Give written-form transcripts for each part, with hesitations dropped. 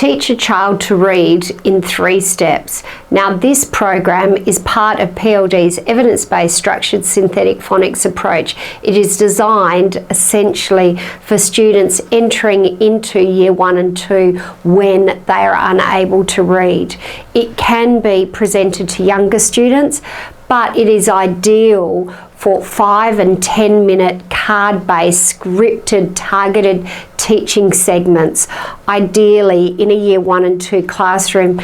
Teach a child to read in 3 steps. Now, this program is part of PLD's evidence-based structured synthetic phonics approach. It is designed essentially for students entering into year 1 and 2 when they are unable to read. It can be presented to younger students, but it is ideal for 5 and 10 minute card-based, scripted, targeted teaching segments, ideally in a year 1 and 2 classroom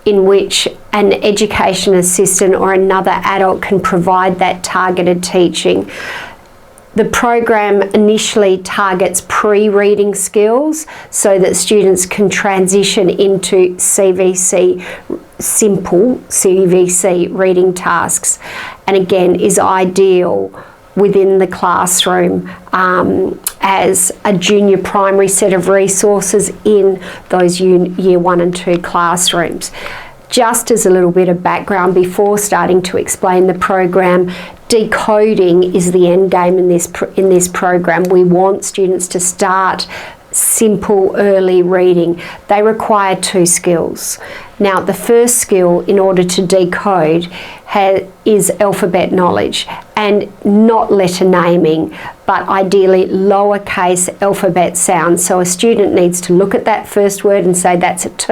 in which an education assistant or another adult can provide that targeted teaching. The program initially targets pre-reading skills so that students can transition into CVC, simple CVC reading tasks, and again is ideal within the classroom as a junior primary set of resources in those year 1 and 2 classrooms. Just as a little bit of background before starting to explain the program, decoding is the end game in this program. We want students to start simple early reading. They require 2 skills. Now, the first skill in order to decode is alphabet knowledge, and not letter naming, but ideally lowercase alphabet sounds. So a student needs to look at that first word and say that's a t,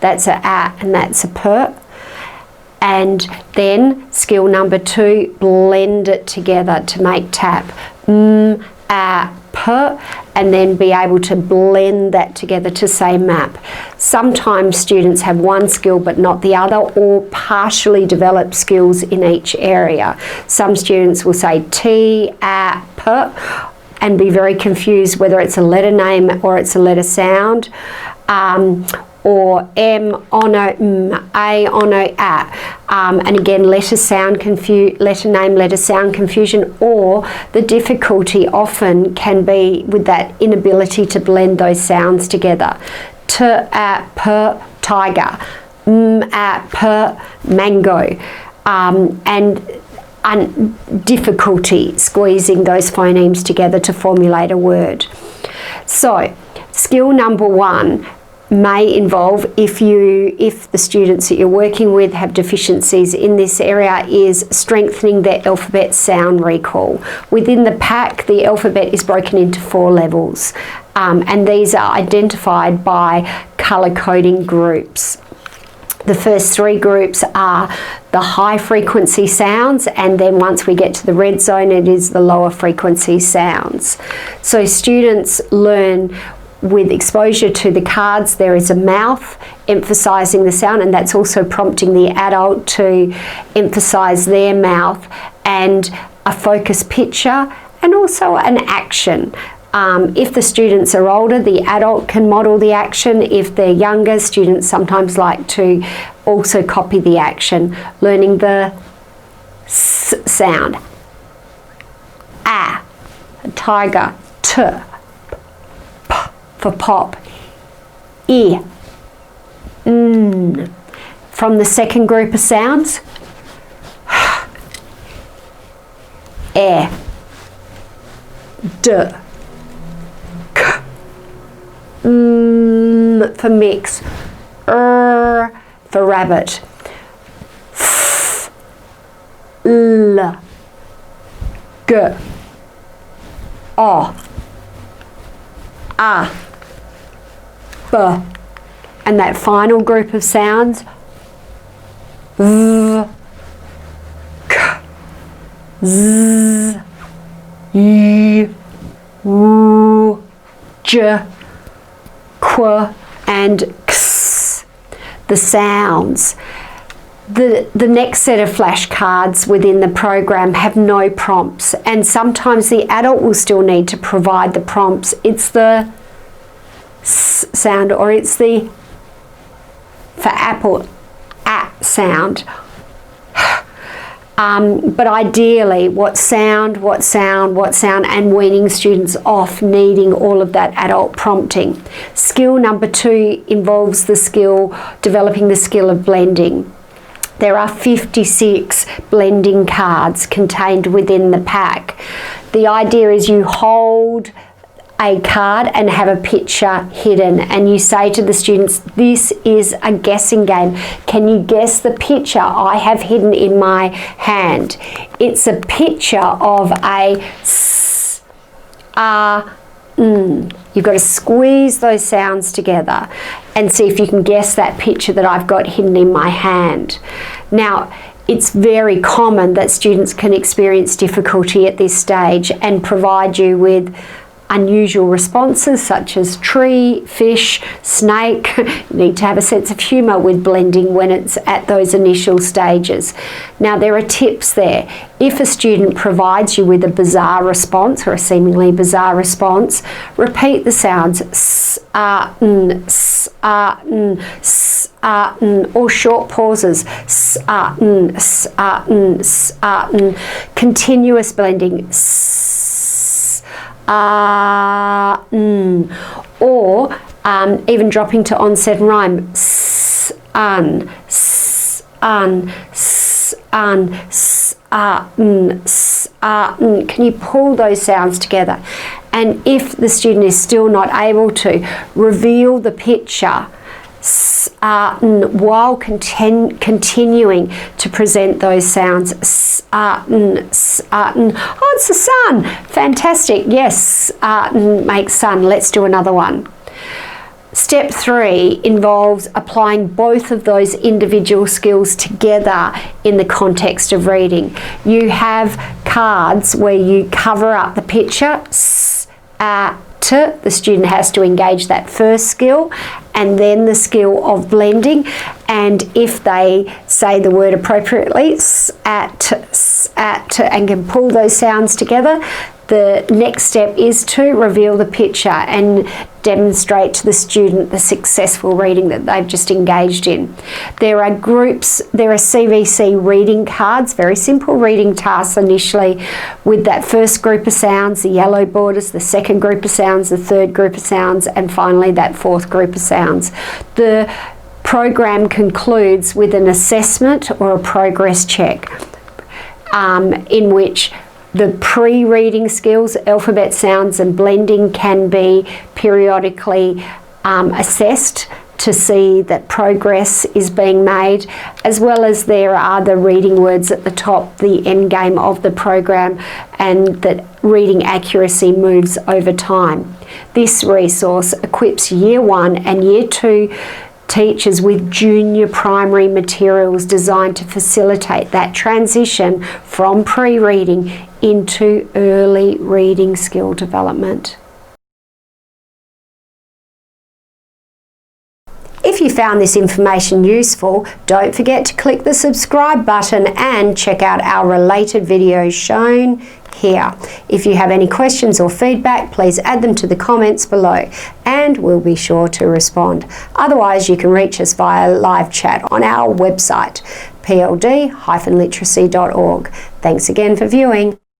that's a and that's a p. And then skill number 2, blend it together to make tap. P, and then be able to blend that together to say map. Sometimes students have one skill but not the other, or partially developed skills in each area. Some students will say T, A, P, and be very confused whether it's a letter name or it's a letter sound. Or M, ono, M, A, ono, A. And again, letter name, letter sound confusion, or the difficulty often can be with that inability to blend those sounds together. T, A, P, tiger. M, A, P, mango. And difficulty squeezing those phonemes together to formulate a word. So, skill number 1 may involve, if the students that you're working with have deficiencies in this area, is strengthening their alphabet sound recall. Within the pack, the alphabet is broken into 4 levels, and these are identified by colour coding groups. The first 3 groups are the high frequency sounds, and then once we get to the red zone, it is the lower frequency sounds. So students learn with exposure to the cards. There is a mouth emphasising the sound, and that's also prompting the adult to emphasise their mouth, and a focus picture, and also an action. If the students are older, the adult can model the action. If they're younger, students sometimes like to also copy the action, learning the S sound. A, tiger. T, for pop. E, n. From the second group of sounds, e, d, k, m for mix, r for rabbit, f, l, g, o, a, b, and that final group of sounds, v, k, z, y, w, j, qu, and x. The sounds. The next set of flashcards within the program have no prompts, and sometimes the adult will still need to provide the prompts. It's the S sound, or it's the, for apple, A sound. But ideally, what sound, and weaning students off needing all of that adult prompting. Skill number 2 involves developing the skill of blending. There are 56 blending cards contained within the pack. The idea is you hold a card and have a picture hidden, and you say to the students, this is a guessing game. Can you guess the picture I have hidden in my hand? It's a picture of a s, a, n. You've got to squeeze those sounds together and see if you can guess that picture that I've got hidden in my hand. Now, it's very common that students can experience difficulty at this stage and provide you with unusual responses such as tree, fish, snake. You need to have a sense of humour with blending when it's at those initial stages. Now, there are tips there. If a student provides you with a bizarre response or a seemingly bizarre response, repeat the sounds s, n, s, n, s, n, or short pauses s, n, s, n, s, n. Continuous blending s, or even dropping to onset and rhyme s, un, s, un, s, un, s, n, s, n. Can you pull those sounds together? And if the student is still not able to, reveal the picture while continuing to present those sounds. Oh, it's the sun. Fantastic. Yes, makes sun. Let's do another one. Step 3 involves applying both of those individual skills together in the context of reading. You have cards where you cover up the picture, the student has to engage that first skill and then the skill of blending, and if they say the word appropriately, and can pull those sounds together, the next step is to reveal the picture and demonstrate to the student the successful reading that they've just engaged in. There are CVC reading cards, very simple reading tasks initially with that first group of sounds, the yellow borders, the second group of sounds, the third group of sounds, and finally that fourth group of sounds. The program concludes with an assessment or a progress check in which the pre-reading skills, alphabet sounds and blending can be periodically assessed to see that progress is being made, as well as there are the reading words at the top, the end game of the program, and that reading accuracy moves over time. This resource equips Year 1 and Year 2 teachers with junior primary materials designed to facilitate that transition from pre-reading into early reading skill development. If you found this information useful, don't forget to click the subscribe button and check out our related videos shown here. If you have any questions or feedback, please add them to the comments below and we'll be sure to respond. Otherwise, you can reach us via live chat on our website, pld-literacy.org. Thanks again for viewing.